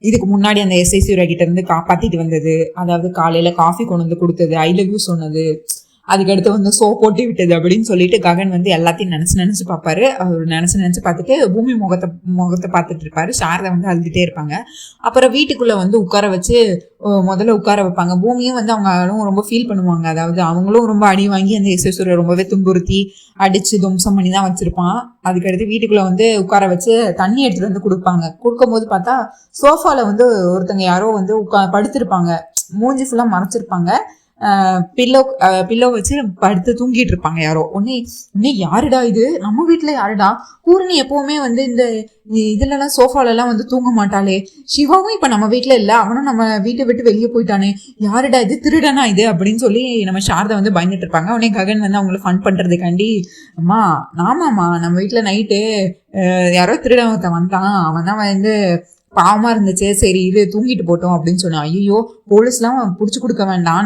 இதுக்கு முன்னாடி அந்த எஸ்ஐ சூர்யா கிட்ட இருந்து காப்பாத்திட்டு வந்தது, அதாவது காலையில காஃபி கொண்டு வந்து கொடுத்தது, ஐ லவ் யூ சொன்னது, அதுக்கடுத்து வந்து போட்டி விட்டது அப்படின்னு சொல்லிட்டு ககன் வந்து எல்லாத்தையும் நினைச்சு பார்ப்பாரு. அவர் நினைச்சு பார்த்துட்டு பூமி முகத்தை பார்த்துட்டு இருப்பாரு. சாரதா வந்து அழுதுகிட்டே இருப்பாங்க. அப்புறம் வீட்டுக்குள்ள வந்து உட்கார வச்சு முதல்ல உட்கார வைப்பாங்க. பூமியும் வந்து அவங்களும் ரொம்ப ஃபீல் பண்ணுவாங்க. அதாவது அவங்களும் ரொம்ப அடி வாங்கி அந்த எஸ்வஸ்வரை ரொம்பவே துன்புறுத்தி அடிச்சு தும்சம் பண்ணி தான் வச்சிருப்பான். அதுக்கடுத்து வீட்டுக்குள்ள வந்து உட்கார வச்சு தண்ணி எடுத்துட்டு வந்து கொடுப்பாங்க. கொடுக்கும்போது பார்த்தா சோஃபால வந்து ஒருத்தங்க யாரோ வந்து படுத்திருப்பாங்க, மூஞ்சி ஃபுல்லா மறைச்சிருப்பாங்க, பில்லோ வச்சு படுத்து தூங்கிட்டு இருப்பாங்க யாரோ. உடனே யாருடா இது, நம்ம வீட்டுல யாருடா, பூரணி எப்பவுமே வந்து இந்த இதுலலாம் சோஃபால எல்லாம் வந்து தூங்க மாட்டாளே, சிவாவும் இப்ப நம்ம வீட்டுல இல்ல, அவனும் நம்ம வீட்டை விட்டு வெளியே போயிட்டானே, யாருடா இது, திருடனா இது அப்படின்னு சொல்லி நம்ம சாரதா வந்து பயந்துட்டு இருப்பாங்க. உடனே ககன் வந்து அவங்களை ஃபன் பண்றதுக்காண்டி, அம்மா ஆமாம்மா நம்ம வீட்டுல நைட்டு யாரோ திருடன் வந்தான், அவன் தான் வந்து பாவமா இருந்துச்சு, சரி இது தூங்கிட்டு போட்டோம் அப்படின்னு சொன்னான். ஐயோ போலீஸ்லாம் பிடிச்சி கொடுக்க வேண்டாம்,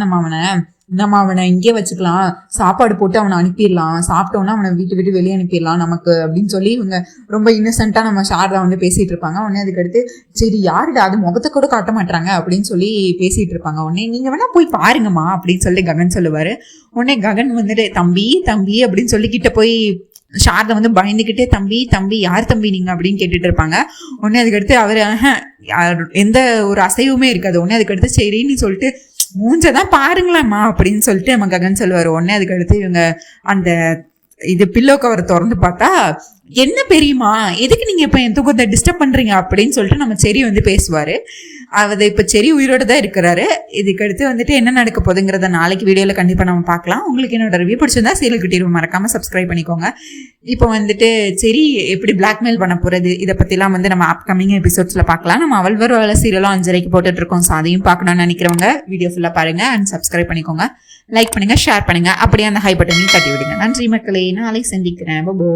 நம்ம அவனை இங்கே வச்சுக்கலாம், சாப்பாடு போட்டு அவனை அனுப்பிடலாம், சாப்பிட்டோன்னா அவனை விட்டு வெளியே அனுப்பிடலாம் நமக்கு அப்படின்னு சொல்லி இவங்க ரொம்ப இன்னசென்ட்டா நம்ம சாரதா வந்து பேசிட்டு இருப்பாங்க. உடனே அதுக்கடுத்து சரி யாருடா அது, முகத்தை கூட காட்ட மாட்டாங்க அப்படின்னு சொல்லி பேசிட்டு இருப்பாங்க. உடனே நீங்க வேணா போய் பாருங்கம்மா அப்படின்னு சொல்லி ககன் சொல்லுவாரு. உடனே ககன் வந்துட்டு தம்பி அப்படின்னு சொல்லி கிட்ட போய் சாரதா வந்து பயந்துக்கிட்டே தம்பி யார் தம்பி நீங்க அப்படின்னு கேட்டுட்டு இருப்பாங்க. உடனே அதுக்கடுத்து அவரு எந்த ஒரு அசைவுமே இருக்காது. உடனே அதுக்கடுத்து சரின்னு சொல்லிட்டு மூஞ்சதான் பாருங்களாம்மா அப்படின்னு சொல்லிட்டு நம்ம ககன் சொல்லுவாரு. உடனே அதுக்கடுத்து இவங்க அந்த இது பில்லோ கவர் திறந்து பார்த்தா என்ன பெரியமா, எதுக்கு நீங்க இப்ப என் தூக்கத்தை டிஸ்டர்ப் பண்றீங்க அப்படின்னு சொல்லிட்டு நம்ம செரி வந்து பேசுவாரு. அவர் இப்ப செரி உயிரோட தான் இருக்கிறாரு. இதுக்கடுத்து வந்துட்டு என்ன நடக்க போகுதுங்கிறத நாளைக்கு வீடியோல கண்டிப்பா நம்ம பார்க்கலாம். உங்களுக்கு என்னோட ரிவ்யூ பிடிச்சிருந்தா சீரியல் குட்டி ரிவ்யூ மறக்காம சப்ஸ்கிரைப் பண்ணிக்கோங்க. இப்போ வந்துட்டு செரி எப்படி பிளாக்மெயில் பண்ண போறது இதை பத்திலாம் வந்து நம்ம அப்கமிங் எபிசோட்ஸ்ல பார்க்கலாம். நம்ம அவள் வர சீரியலும் 5:30 போட்டுட்டு இருக்கோம். ஸோ அதையும் பார்க்கணும்னு நினைக்கிறவங்க வீடியோ ஃபுல்லா பாருங்க அண்ட் சப்ஸ்கிரைப் பண்ணிக்கோங்க, லைக் பண்ணுங்க, ஷேர் பண்ணுங்க, அப்படியே அந்த ஹை பட்டனையும் தட்டி விடுங்க. நன்றி மக்களே, நாளை சந்திக்கிறேன். போ.